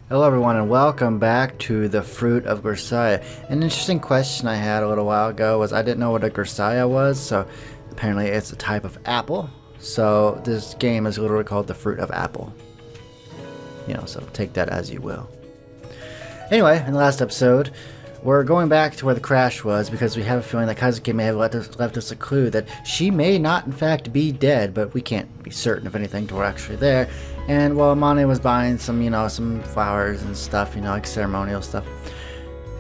Hello everyone and welcome back to the Fruit of Grisaia. An interesting question I had a little while ago was I didn't know what a Grisaia was, so apparently it's a type of apple. So this game is literally called the Fruit of Apple. So take that as you will. Anyway, in the last episode, we're going back to where the crash was because we have a feeling that Kazuki may have left us a clue that she may not in fact be dead, but we can't be certain of anything until we're actually there. And while Amane was buying some, some flowers and stuff, like ceremonial stuff,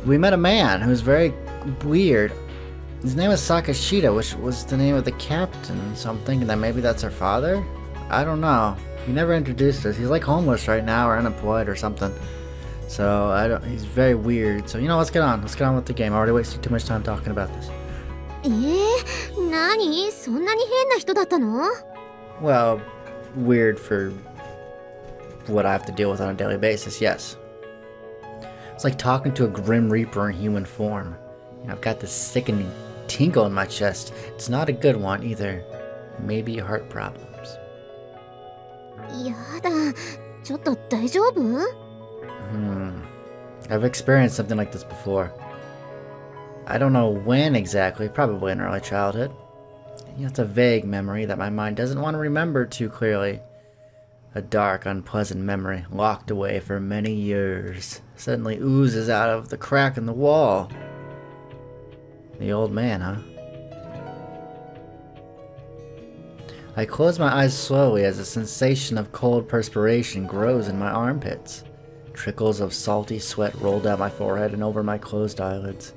we met a man who was very weird. His name was Sakashita, which was the name of the captain, so I'm thinking that maybe that's her father? I don't know. He never introduced us. He's like homeless right now or unemployed or something. So, he's very weird. So, let's get on. Let's get on with the game. I already wasted too much time talking about this. Nani? そんなに変な人だったの? Well, weird for what I have to deal with on a daily basis, yes. It's like talking to a Grim Reaper in human form. I've got this sickening tingle in my chest. It's not a good one either. Maybe heart problems. やだ、ちょっと大丈夫? I've experienced something like this before. I don't know when exactly, probably in early childhood. It's a vague memory that my mind doesn't want to remember too clearly. A dark, unpleasant memory, locked away for many years, suddenly oozes out of the crack in the wall. The old man, huh? I close my eyes slowly as a sensation of cold perspiration grows in my armpits. Trickles of salty sweat roll down my forehead and over my closed eyelids.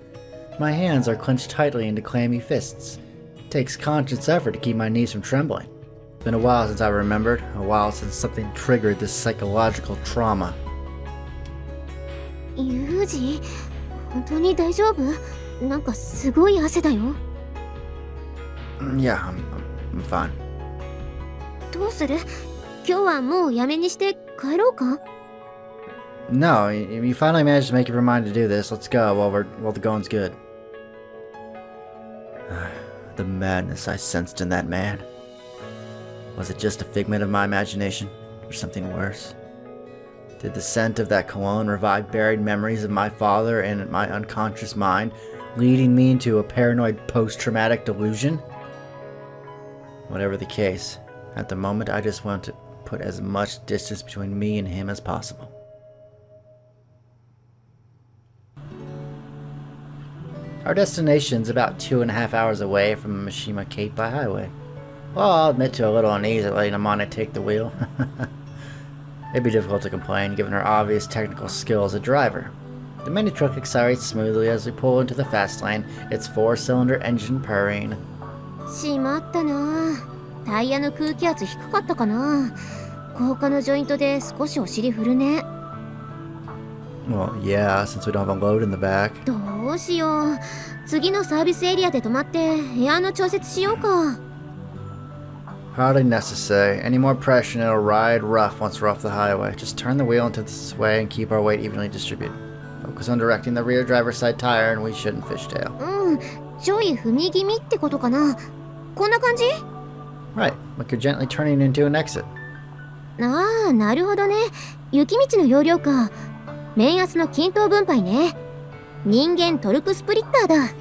My hands are clenched tightly into clammy fists. It takes conscious effort to keep my knees from trembling. It's been a while since I remembered, a while since something triggered this psychological trauma. Yuji, 本当に大丈夫? なんかすごい汗だよ. Yeah, I'm fine. どうする? 今日はもうやめにして帰ろうか? No, you finally managed to make up your mind to do this. Let's go while the going's good. The madness I sensed in that man. Was it just a figment of my imagination, or something worse? Did the scent of that cologne revive buried memories of my father in my unconscious mind, leading me into a paranoid post-traumatic delusion? Whatever the case, at the moment I just want to put as much distance between me and him as possible. Our destination's about 2.5 hours away from Mishima Cape by highway. Well, I'll admit to a little unease at letting Amane take the wheel. It'd be difficult to complain given her obvious technical skill as a driver. The mini truck accelerates smoothly as we pull into the fast lane, its 4-cylinder engine purring. しまったな。タイヤの空気圧低かったかな。高架のジョイントで少しお尻振るね。Well, yeah, since we don't have a load in the back. どうしよう。次のサービスエリアで止まってエアの調節しようか。Hardly necessary. Any more pressure and it'll ride rough once we're off the highway. Just turn the wheel into this way and keep our weight evenly distributed. Focus on directing the rear driver's side tire and we shouldn't fishtail. ちょい踏み気味ってことかな。こんな感じ? Right, like you're gently turning into an exit. ああ、なるほどね。雪道の要領か。面圧の均等分配ね。人間トルクスプリッターだ。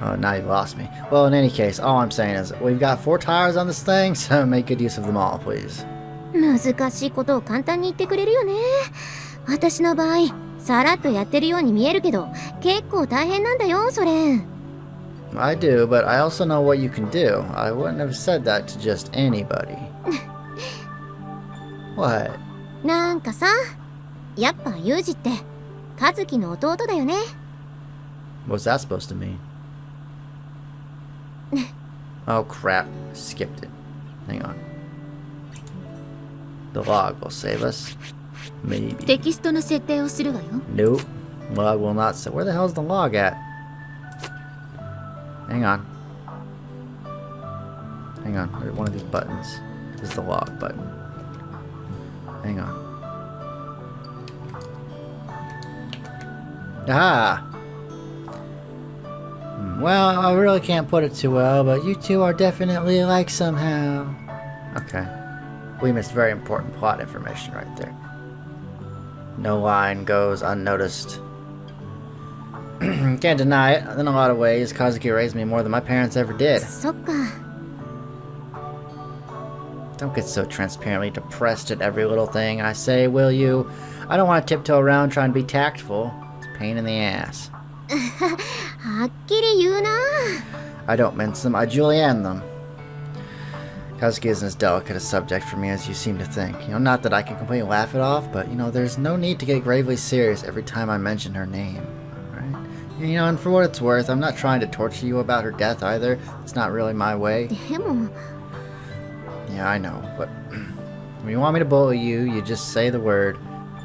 Oh, now you've lost me. Well, in any case, all I'm saying is we've got 4 tires on this thing, so make good use of them all, please. 難しいことを簡単に言ってくれるよね。私の場合、さらっとやってるように見えるけど、結構大変なんだよ、それ。I do, but I also know what you can do. I wouldn't have said that to just anybody. What? なんかさ、やっぱユージって、カズキの弟だよね。What's that supposed to mean? Oh crap, skipped it. Hang on. The log will save us. Maybe. テキストの設定をするわよ。Nope. Log will not save. Where the hell's the log at? Hang on. Hang on. One of these buttons is the log button. Hang on. Ah! Well, I really can't put it too well, but you two are definitely alike somehow. Okay. We missed very important plot information right there. No line goes unnoticed. Can't deny it. In a lot of ways, Kazuki raised me more than my parents ever did. そっか。 Don't get so transparently depressed at every little thing I say, will you? I don't want to tiptoe around trying to be tactful. It's a pain in the ass. はっきり言うな。 I don't mince them, I julienne them. Kazuki isn't as delicate a subject for me as you seem to think. You know, not that I can completely laugh it off, but, you know, there's no need to get gravely serious every time I mention her name. Alright? You know, and for what it's worth, I'm not trying to torture you about her death either. It's not really my way. でも。 Yeah, I know, but when you want me to bully you, you just say the word.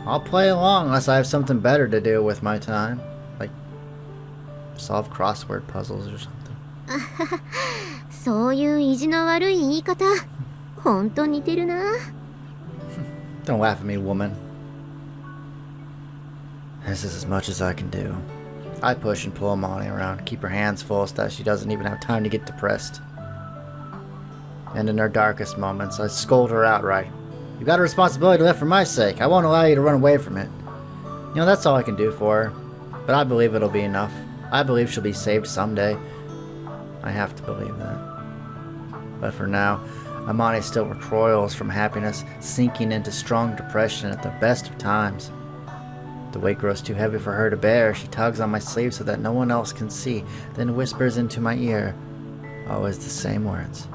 I'll play along unless I have something better to do with my time. Like, solve crossword puzzles or something. そういう意地の悪い言い方、ほんと似てるな。 Don't laugh at me, woman. This is as much as I can do. I push and pull Amane around, keep her hands full so that she doesn't even have time to get depressed. And in her darkest moments, I scold her outright. You got a responsibility to live for my sake. I won't allow you to run away from it. You know, that's all I can do for her. But I believe it'll be enough. I believe she'll be saved someday. I have to believe that. But for now, Amane still recoils from happiness, sinking into strong depression at the best of times. The weight grows too heavy for her to bear. She tugs on my sleeve so that no one else can see, then whispers into my ear, always the same words.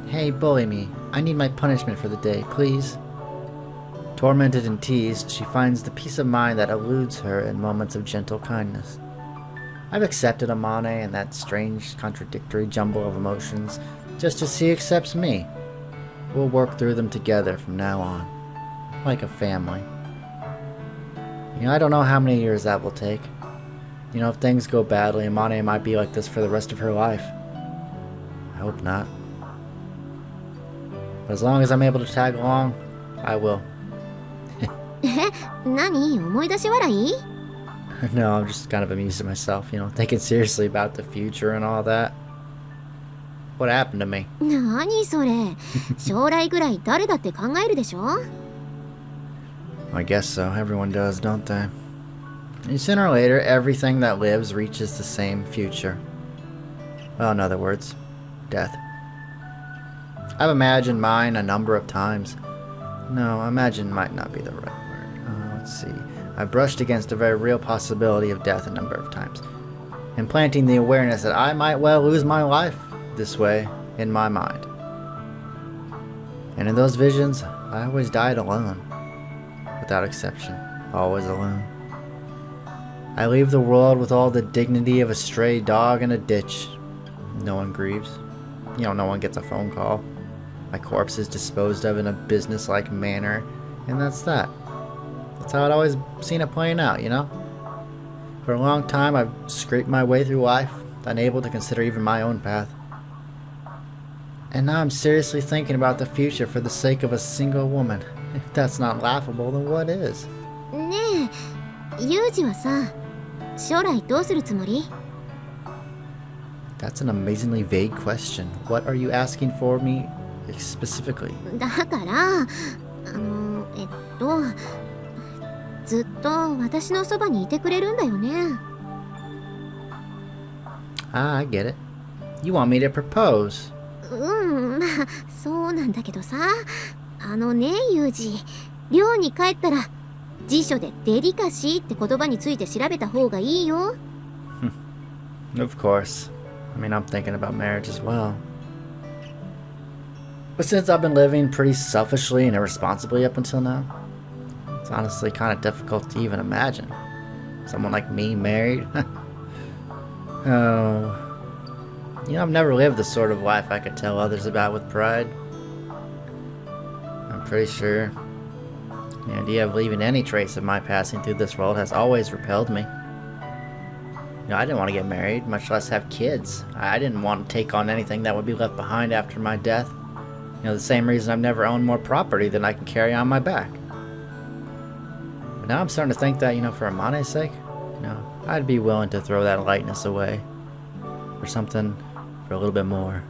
Hey, bully me. I need my punishment for the day, please. Tormented and teased, she finds the peace of mind that eludes her in moments of gentle kindness. I've accepted Amane and that strange, contradictory jumble of emotions, just as she accepts me. We'll work through them together from now on, like a family. You know, I don't know how many years that will take. You know, if things go badly, Amane might be like this for the rest of her life. I hope not. But as long as I'm able to tag along, I will. え、何？思い出し笑い？ No, I'm just kind of amused at myself, you know, thinking seriously about the future and all that. What happened to me? 何それ？将来ぐらい誰だって考えるでしょ？ I guess so. Everyone does, don't they? And sooner or later, everything that lives reaches the same future. Well, in other words, death. I've imagined mine a number of times. No, imagine might not be the right word. Let's see. I've brushed against a very real possibility of death a number of times, implanting the awareness that I might well lose my life this way in my mind. And in those visions, I always died alone. Without exception, always alone. I leave the world with all the dignity of a stray dog in a ditch. No one grieves. You know, no one gets a phone call. My corpse is disposed of in a business-like manner, and that's that. That's how I'd always seen it playing out, you know? For a long time, I've scraped my way through life, unable to consider even my own path. And now I'm seriously thinking about the future for the sake of a single woman. If that's not laughable, then what is? ねえ、ユージはさ、将来どうするつもり？ That's an amazingly vague question. What are you asking for me specifically? だからずっと私のそばにいてくれるんだよね。 Ah, I get it. You want me to propose? うん、まあそうなんだけどさ、ユージ、寮に帰ったら辞書でデリカシーって言葉について調べた方がいいよ。Of course. I mean, I'm thinking about marriage as well. But since I've been living pretty selfishly and irresponsibly up until now, it's honestly kind of difficult to even imagine. Someone like me married? Oh. You know, I've never lived the sort of life I could tell others about with pride. I'm pretty sure the idea of leaving any trace of my passing through this world has always repelled me. You know, I didn't want to get married, much less have kids. I didn't want to take on anything that would be left behind after my death. You know, the same reason I've never owned more property than I can carry on my back. But now I'm starting to think that, you know, for Amane's sake, you know, I'd be willing to throw that lightness away for something for a little bit more.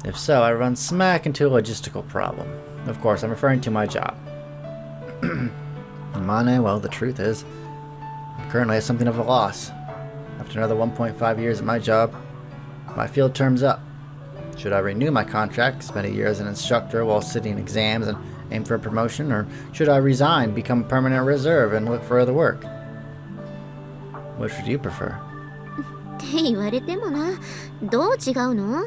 If so, I run smack into a logistical problem. Of course, I'm referring to my job. Amane, well, the truth is, I'm currently at something of a loss. After another 1.5 years at my job, my field term's up. Should I renew my contract, spend a year as an instructor while sitting exams and aim for a promotion, or should I resign, become a permanent reserve, and look for other work? Which would you prefer? って言われてもな、どう違うの?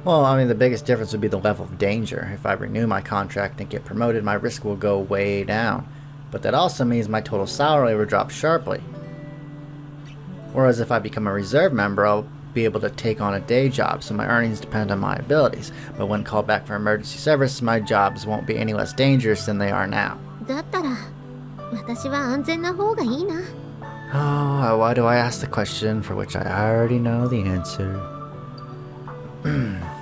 Well, I mean, the biggest difference would be the level of danger. If I renew my contract and get promoted, my risk will go way down. But that also means my total salary will drop sharply. Whereas if I become a reserve member, I'll be able to take on a day job, so my earnings depend on my abilities. But when called back for emergency service, my jobs won't be any less dangerous than they are now. だったら、私は安全な方がいいな。Oh, why do I ask the question for which I already know the answer?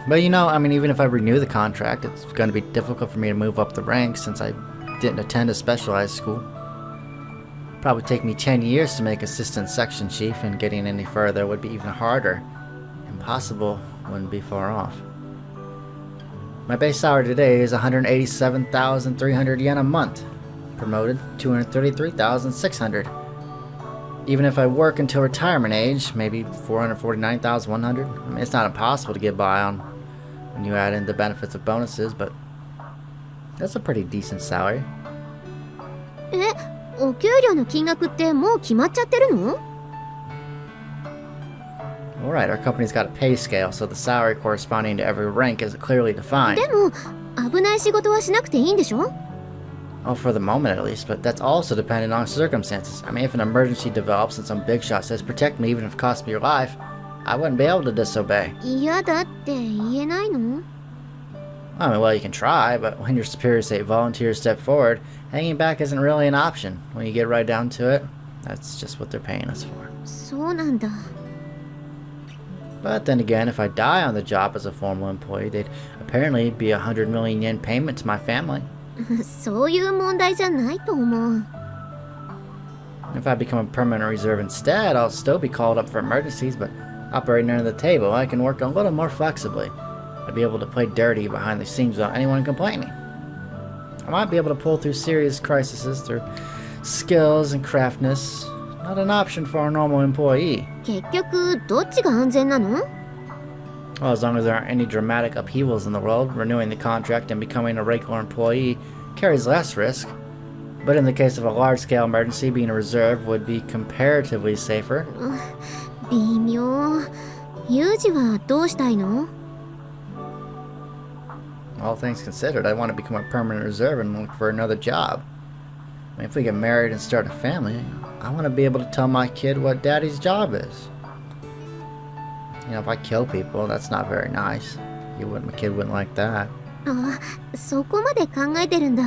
But you know, I mean, even if I renew the contract, it's going to be difficult for me to move up the ranks since I didn't attend a specialized school. Probably take me 10 years to make assistant section chief, and getting any further would be even harder. Impossible wouldn't be far off. My base salary today is 187,300 yen a month. Promoted, 233,600. Even if I work until retirement age, maybe 449,100. I mean, it's not impossible to get by on when you add in the benefits of bonuses, but that's a pretty decent salary. え、お給料の金額ってもう決まっちゃってるの? Alright, our company's got a pay scale, so the salary corresponding to every rank is clearly defined. でも、危ない仕事はしなくていいんでしょ? Oh, for the moment at least, but that's also dependent on circumstances. I mean, if an emergency develops and some big shot says protect me even if it costs me your life, I wouldn't be able to disobey. 嫌だって言えないの? I mean, well, you can try, but when your superiors say volunteer step forward, hanging back isn't really an option. When you get right down to it, that's just what they're paying us for. そうなんだ. But then again, if I die on the job as a formal employee, they'd apparently be 100 million yen payment to my family. そういう問題じゃないと思う. If I become a permanent reserve instead, I'll still be called up for emergencies, but operating under the table, I can work a little more flexibly. I'd be able to play dirty behind the scenes without anyone complaining. I might be able to pull through serious crises through skills and craftness. Not an option for a normal employee. 結局、どっちが安全なの? Well, as long as there aren't any dramatic upheavals in the world, renewing the contract and becoming a regular employee carries less risk. But in the case of a large-scale emergency, being a reserve would be comparatively safer. 微妙. ユージはどうしたいの? All things considered, I want to become a permanent reserve and look for another job. I mean, if we get married and start a family, I want to be able to tell my kid what daddy's job is. You know, if I kill people, that's not very nice. My kid wouldn't like that. あ、そこまで考えてるんだ.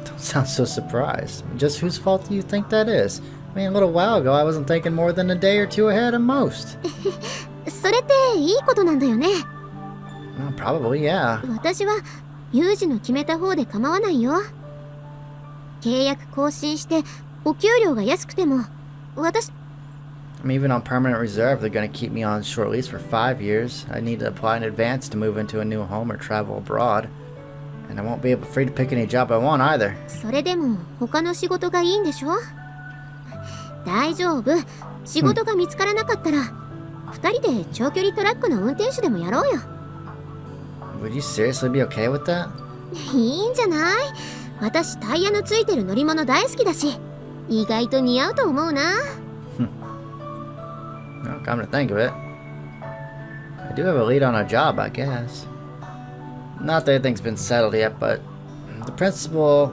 Don't sound so surprised. Just whose fault do you think that is? I mean, a little while ago, I wasn't thinking more than a day or two ahead at most. それっていいことなんだよね. Well, probably, yeah. 私はユージの決めた方で構わないよ. 契約更新してお給料が安くても私 I mean, even on permanent reserve, they're going to keep me on short lease for 5 years. I need to apply in advance to move into a new home or travel abroad. And I won't be free to pick any job I want either. それでも他の仕事がいいんでしょ? 大丈夫。仕事が見つからなかったら、2人で長距離トラックの運転手でもやろうよ. Would you seriously be okay with that? いいんじゃない? 私タイヤのついてる乗り物大好きだし、意外と似合うと思うな. Well, come to think of it, I do have a lead on a job, I guess. Not that anything's been settled yet, but the principal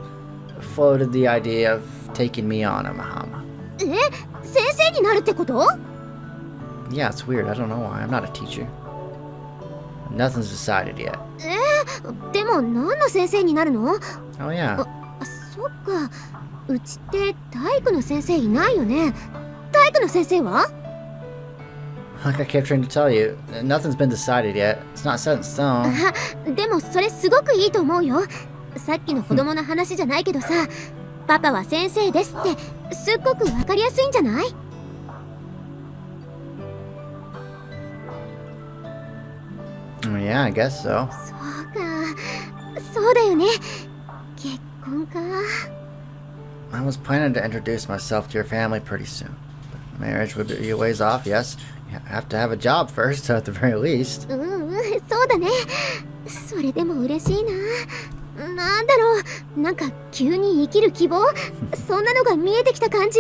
floated the idea of taking me on at Mahama. え? 先生になるってこと? Yeah, it's weird. I don't know why. I'm not a teacher. Nothing's decided yet. でも何の先生になるの? Oh, yeah. そっか。うちって体育の先生いないよね。体育の先生は? Like I kept trying to tell you, nothing's been decided yet. It's not set in stone. でもそれすごくいいと思うよ。さっきの子供の話じゃないけどさ、パパは先生ですってすっごくわかりやすいんじゃない? Yeah, I guess so. そうか。そうだよね。結婚か。I was planning to introduce myself to your family pretty soon. But marriage would be a ways off, yes. You have to have a job first, at the very least. そうだね。それでも嬉しいな。なんだろう、なんか急に生きる希望そんなのが見えてきた感じ。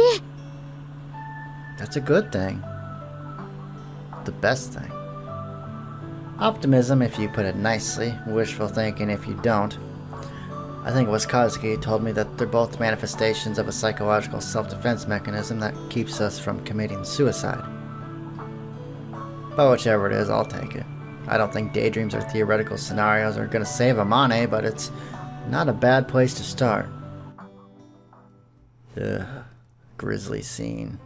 That's a good thing. The best thing. Optimism, if you put it nicely. Wishful thinking, if you don't. I think it was Kazuki told me that they're both manifestations of a psychological self-defense mechanism that keeps us from committing suicide. But whichever it is, I'll take it. I don't think daydreams or theoretical scenarios are going to save Amane, but it's not a bad place to start. Ugh, grisly scene.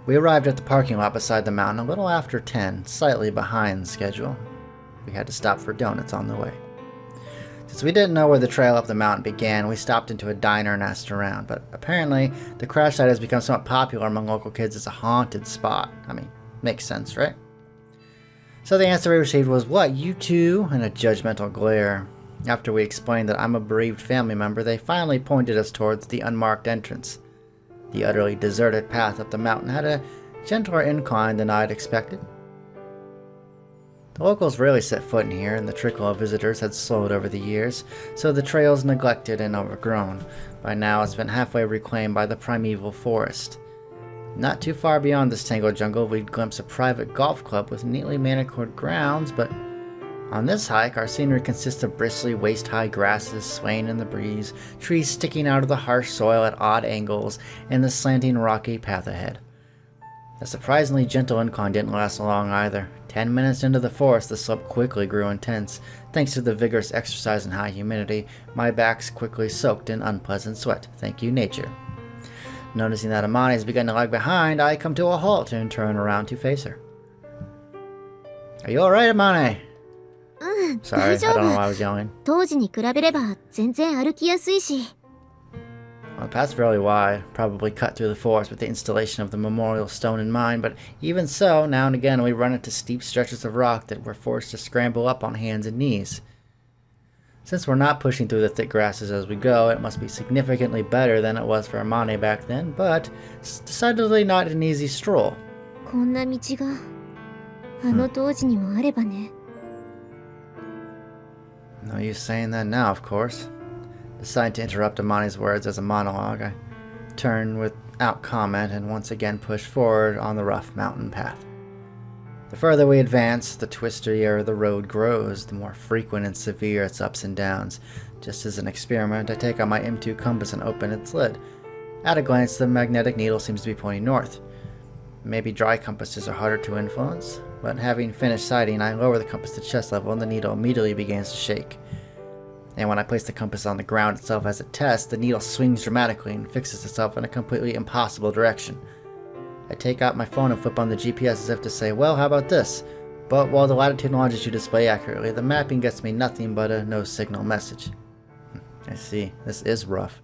We arrived at the parking lot beside the mountain a little after 10, slightly behind schedule. We had to stop for donuts on the way. Since we didn't know where the trail up the mountain began, we stopped into a diner and asked around, but apparently the crash site has become somewhat popular among local kids as a haunted spot. I mean, makes sense, right? So the answer we received was, "What, you too?" and a judgmental glare. After we explained that I'm a bereaved family member, they finally pointed us towards the unmarked entrance. The utterly deserted path up the mountain had a gentler incline than I'd expected. The locals rarely set foot in here, and the trickle of visitors had slowed over the years, so the trail's neglected and overgrown. By now it's been halfway reclaimed by the primeval forest. Not too far beyond this tangled jungle, we'd glimpse a private golf club with neatly manicured grounds, but on this hike, our scenery consists of bristly, waist-high grasses swaying in the breeze, trees sticking out of the harsh soil at odd angles, and the slanting rocky path ahead. The surprisingly gentle incline didn't last long either. 10 minutes into the forest, the slope quickly grew intense. Thanks to the vigorous exercise and high humidity, my back's quickly soaked in unpleasant sweat. Thank you, nature. Noticing that Amane has begun to lag behind, I come to a halt and turn around to face her. Are you alright, Amane? Sorry, I don't know why I was yelling. 当時に比べれば全然歩きやすいし。Well, the path's fairly wide, probably cut through the forest with the installation of the memorial stone in mind, but even so, now and again we run into steep stretches of rock that we're forced to scramble up on hands and knees. Since we're not pushing through the thick grasses as we go, it must be significantly better than it was for Amane back then, but decidedly not an easy stroll. こんな道があの当時にもあればね。No use saying that now, of course. Decided to interrupt Amane's words as a monologue. I turned without comment and once again pushed forward on the rough mountain path. The further we advance, the twistier the road grows, the more frequent and severe its ups and downs. Just as an experiment, I take out my M2 compass and open its lid. At a glance, the magnetic needle seems to be pointing north. Maybe dry compasses are harder to influence, but having finished sighting, I lower the compass to chest level and the needle immediately begins to shake. And when I place the compass on the ground itself as a test, the needle swings dramatically and fixes itself in a completely impossible direction. I take out my phone and flip on the GPS as if to say, well, how about this? But while the latitude and longitude display accurately, the mapping gets me nothing but a no signal message. I see, this is rough.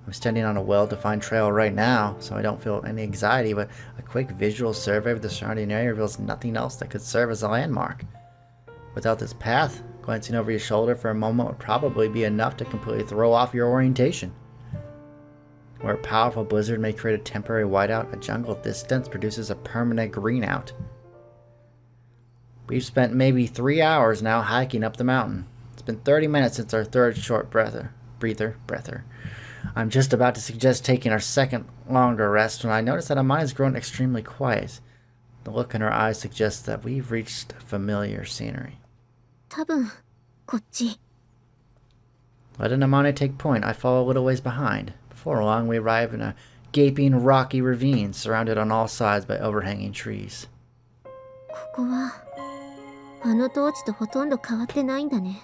I'm standing on a well-defined trail right now, so I don't feel any anxiety, but a quick visual survey of the surrounding area reveals nothing else that could serve as a landmark. Without this path, glancing over your shoulder for a moment would probably be enough to completely throw off your orientation. Where a powerful blizzard may create a temporary whiteout, a jungle this dense produces a permanent greenout. We've spent maybe 3 hours now hiking up the mountain. It's been 30 minutes since our third short breather. I'm just about to suggest taking our second longer rest when I notice that Amane has grown extremely quiet. The look in her eyes suggests that we've reached familiar scenery. 多分こっち。 Letting Amane take point, I follow a little ways behind. Before long, we arrive in a gaping, rocky ravine surrounded on all sides by overhanging trees. ここはあの当地とほとんど変わってないんだね。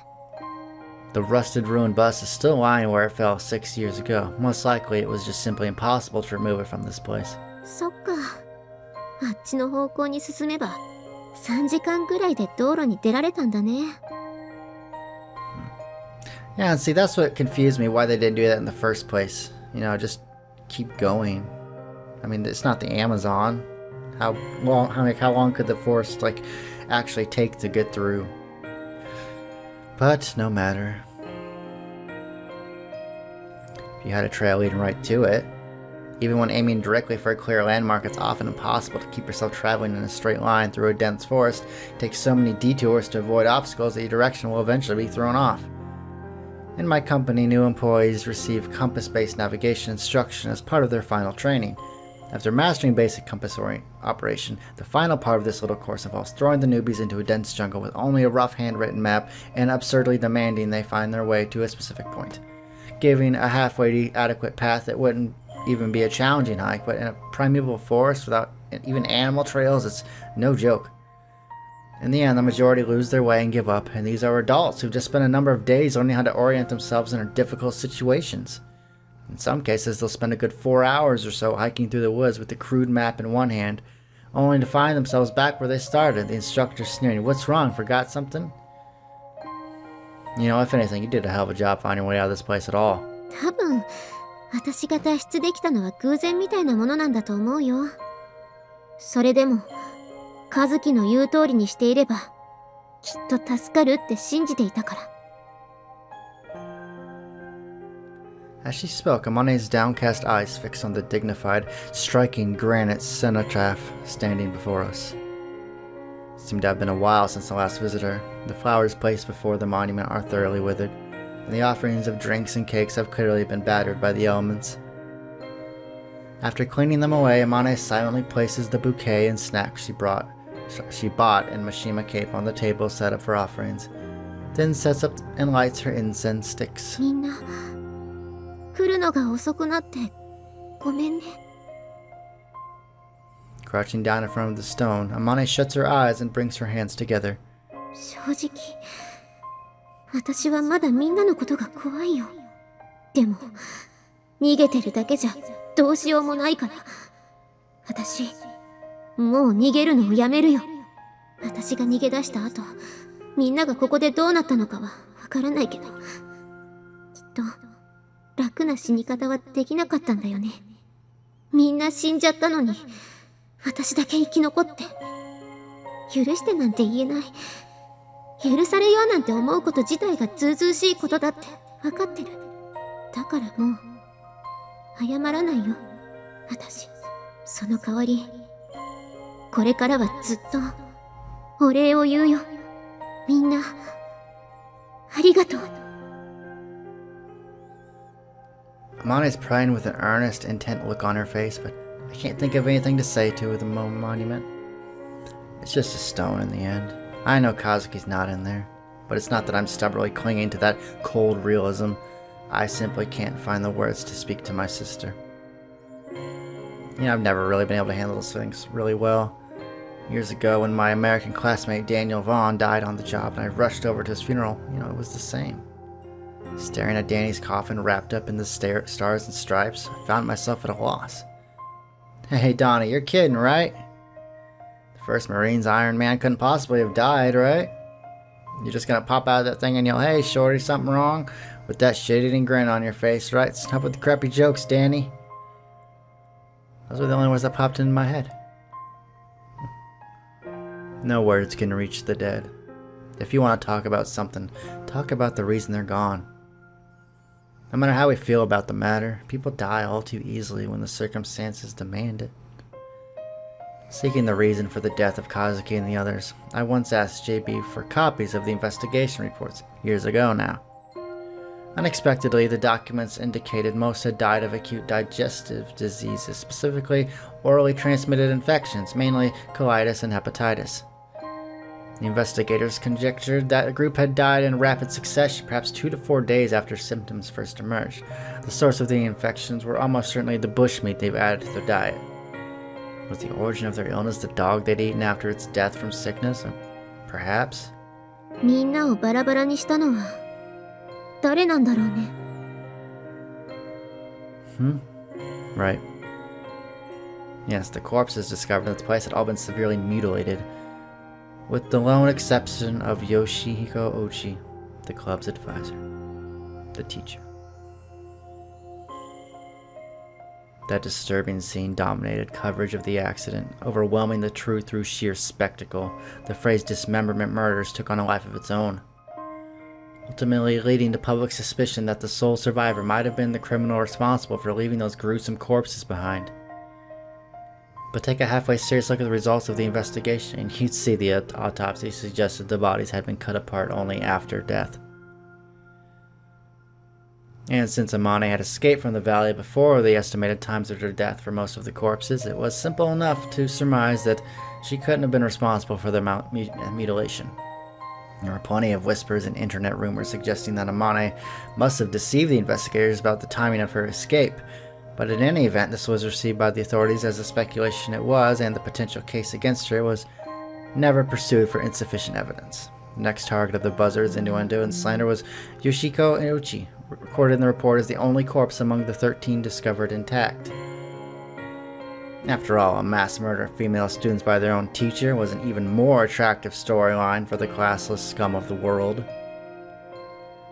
The rusted, ruined bus is still lying where it fell 6 years ago. Most likely, it was just simply impossible to remove it from this place. そっか。あっちの方向に進めば3時間ぐらいで道路に出られたんだね。 Yeah, and see, that's what confused me, why they didn't do that in the first place. You know, just keep going. I mean, it's not the Amazon. How long could the forest, actually take to get through? But no matter. if you had a trail leading right to it. Even when aiming directly for a clear landmark, it's often impossible to keep yourself traveling in a straight line through a dense forest. It takes so many detours to avoid obstacles that your direction will eventually be thrown off. In my company, new employees receive compass-based navigation instruction as part of their final training. After mastering basic compass operation, the final part of this little course involves throwing the newbies into a dense jungle with only a rough handwritten map and absurdly demanding they find their way to a specific point. Giving a halfway adequate path that wouldn't even be a challenging hike, but in a primeval forest without even animal trails, it's no joke. In the end, the majority lose their way and give up, and these are adults who've just spent a number of days learning how to orient themselves in difficult situations. In some cases, they'll spend a good 4 hours or so hiking through the woods with the crude map in one hand, only to find themselves back where they started, the instructor sneering, "What's wrong, forgot something?" You know, if anything, you did a hell of a job finding your way out of this place at all. 多分私が脱出できたのは偶然みたいなものなんだと思うよ。それでも和樹の言う通りにしていればきっと助かるって信じていたから。As she spoke, Amane's downcast eyes fixed on the dignified, striking granite cenotaph standing before us. It seemed to have been a while since the last visitor. The flowers placed before the monument are thoroughly withered, and the offerings of drinks and cakes have clearly been battered by the elements. After cleaning them away, Amane silently places the bouquet and snacks she bought and Mishima cape on the table set up for offerings, then sets up and lights her incense sticks. みんな来るのが遅くなってごめんね。Crouching down in front of the stone, Amane shuts her eyes and brings her hands together. 正直私はまだみんなのことが怖いよ。でも逃げてるだけじゃどうしようもないから、私もう逃げるのをやめるよ。私が逃げ出した後、みんながここでどうなったのかはわからないけど、きっと楽な死に方はできなかったんだよね。みんな死んじゃったのに私だけ生き残って。許してなんて言えない。許されようなんて思うこと自体がずうずうしいことだって分かってる。だからもう謝らないよ、私。その代わりこれからはずっとお礼を言うよ。みんなありがとう。Amane's praying with an earnest, intent look on her face, but I can't think of anything to say to the monument. It's just a stone in the end. I know Kazuki's not in there, but it's not that I'm stubbornly clinging to that cold realism. I simply can't find the words to speak to my sister. You know, I've never really been able to handle those things really well. Years ago, when my American classmate Daniel Vaughn died on the job and I rushed over to his funeral, you know, it was the same. Staring at Danny's coffin wrapped up in the stars and stripes, I found myself at a loss. Hey, Donnie, you're kidding, right? The first Marine's Iron Man couldn't possibly have died, right? You're just gonna pop out of that thing and yell, "Hey, shorty, something wrong?" With that shit-eating grin on your face, right? Stop with the crappy jokes, Danny. Those were the only words that popped into my head. No words can reach the dead. If you want to talk about something, talk about the reason they're gone. No matter how we feel about the matter, people die all too easily when the circumstances demand it. Seeking the reason for the death of Kazuki and the others, I once asked JB for copies of the investigation reports, years ago now. Unexpectedly, the documents indicated most had died of acute digestive diseases, specifically orally transmitted infections, mainly colitis and hepatitis. The investigators conjectured that a group had died in rapid succession, perhaps 2 to 4 days after symptoms first emerged. The source of the infections were almost certainly the bushmeat they've added to their diet. Was the origin of their illness the dog they'd eaten after its death from sickness? Or perhaps? みんなをバラバラにしたのは誰なんだろうね。Right. Yes, the corpses discovered in this place had all been severely mutilated, with the lone exception of Yoshihiko Ochi, the club's advisor, the teacher. That disturbing scene dominated coverage of the accident, overwhelming the truth through sheer spectacle. The phrase dismemberment murders took on a life of its own. ultimately leading to public suspicion that the sole survivor might have been the criminal responsible for leaving those gruesome corpses behind. But take a halfway serious look at the results of the investigation, and you'd see the autopsy suggested the bodies had been cut apart only after death. And since Amane had escaped from the valley before the estimated times of her death for most of the corpses, it was simple enough to surmise that she couldn't have been responsible for their mutilation. There were plenty of whispers and internet rumors suggesting that Amane must have deceived the investigators about the timing of her escape, but in any event, this was received by the authorities as a speculation it was, and the potential case against her was never pursued for insufficient evidence. The next target of the buzzards, innuendo, and slander was Yoshiko Uchi, recorded in the report as the only corpse among the 13 discovered intact. After all, a mass murder of female students by their own teacher was an even more attractive storyline for the classless scum of the world.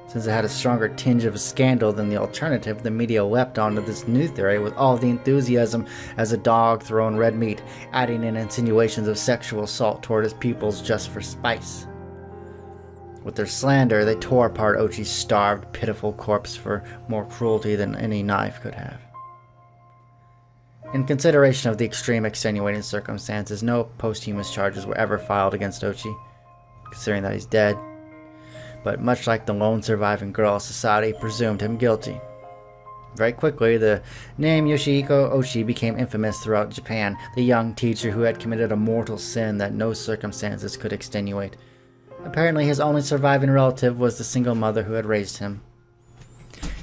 Since it had a stronger tinge of a scandal than the alternative, the media leapt onto this new theory with all the enthusiasm as a dog throwing red meat, adding in insinuations of sexual assault toward his pupils just for spice. With their slander, they tore apart Ochi's starved, pitiful corpse for more cruelty than any knife could have. In consideration of the extreme extenuating circumstances, no posthumous charges were ever filed against Ochi, considering that he's dead. But much like the lone surviving girl, society presumed him guilty. Very quickly, the name Yoshihiko Ochi became infamous throughout Japan, the young teacher who had committed a mortal sin that no circumstances could extenuate. Apparently, his only surviving relative was the single mother who had raised him.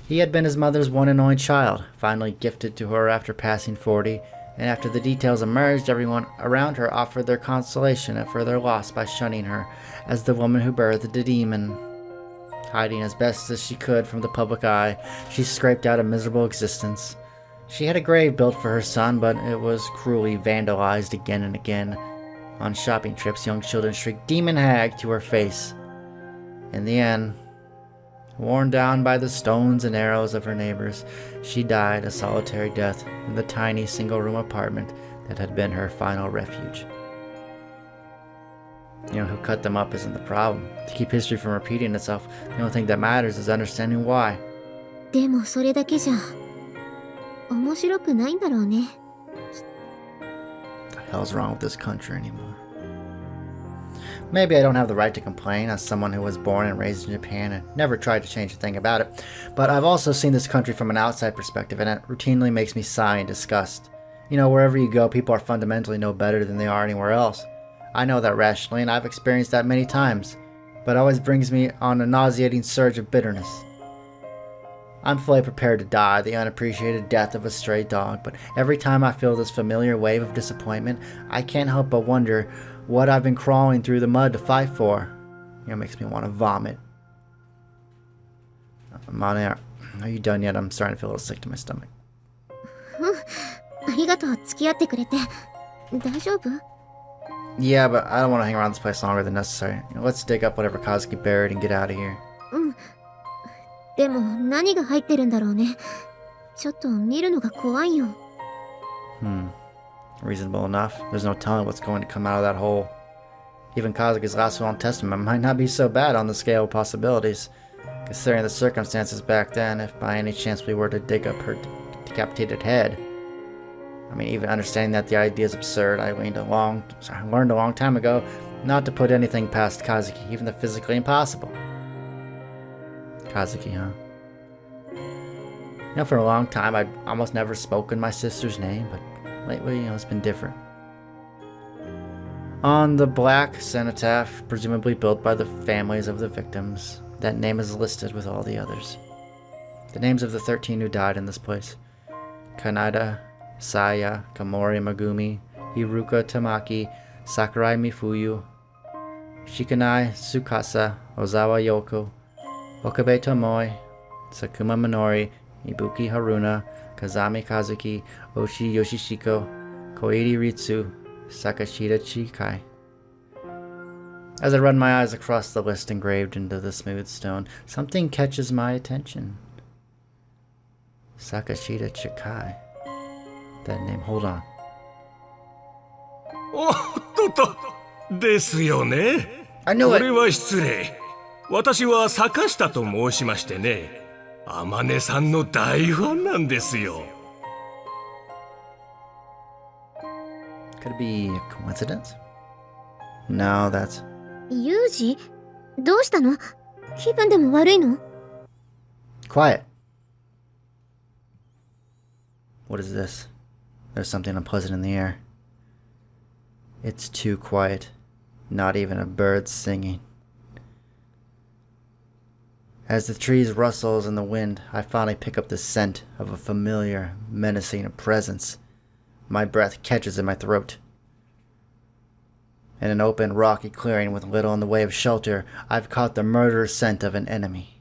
He had been his mother's one and only child, finally gifted to her after passing 40, and after the details emerged, everyone around her offered their consolation for their loss by shunning her as the woman who birthed the demon. Hiding as best as she could from the public eye, she scraped out a miserable existence. She had a grave built for her son, but it was cruelly vandalized again and again. On shopping trips, young children shrieked "Demon Hag" to her face. In the end, worn down by the stones and arrows of her neighbors, she died a solitary death in the tiny single-room apartment that had been her final refuge. Who cut them up isn't the problem. To keep history from repeating itself, the only thing that matters is understanding why. でもそれだけじゃ面白くないんだろうね。 What the hell's wrong with this country anymore? Maybe I don't have the right to complain as someone who was born and raised in Japan and never tried to change a thing about it, but I've also seen this country from an outside perspective, and it routinely makes me sigh in disgust. Wherever you go, people are fundamentally no better than they are anywhere else. I know that rationally, and I've experienced that many times, but it always brings me on a nauseating surge of bitterness. I'm fully prepared to die the unappreciated death of a stray dog, but every time I feel this familiar wave of disappointment, I can't help but wonder what I've been crawling through the mud to fight for. It makes me want to vomit. Amane, are you done yet? I'm starting to feel a little sick to my stomach. ありがとう、付き合ってくれて。大丈夫？ Yeah, but I don't want to hang around this place longer than necessary. Let's dig up whatever Kazuki buried and get out of here. でも何が入ってるんだろうね。ちょっと見るのが怖いよ。Reasonable enough. There's no telling what's going to come out of that hole. Even Kazuki's last will and testament might not be so bad on the scale of possibilities, considering the circumstances back then, if by any chance we were to dig up her decapitated head. I mean, even understanding that the idea is absurd, I learned a long time ago not to put anything past Kazuki, even the physically impossible. Kazuki, huh? For a long time, I'd almost never spoken my sister's name, but lately, it's been different. On the black cenotaph, presumably built by the families of the victims, that name is listed with all the others. The names of the 13 who died in this place. Kanada, Saya, Kamori Megumi, Hiruka Tamaki, Sakurai Mifuyu, Shikanai Tsukasa, Ozawa Yoko, Okabe Tomoe, Sakuma Minori, Ibuki Haruna, Kazami Kazuki, Oshi Yoshishiko, Koichi Ritsu, Sakashita Chikai. As I run my eyes across the list engraved into the smooth stone, something catches my attention. Sakashita Chikai. That name, hold on. おっとっとですよね。 I knew こ it! れは失礼。私は坂下と申しましてね、天音さんの大ファンなんですよ。Could it be a coincidence? No, that's... ユージ、どうしたの？気分でも悪いの？ Quiet. What is this? There's something unpleasant in the air. It's too quiet. Not even a bird singing. As the trees rustles in the wind, I finally pick up the scent of a familiar, menacing presence. My breath catches in my throat. In an open, rocky clearing with little in the way of shelter, I've caught the murderous scent of an enemy.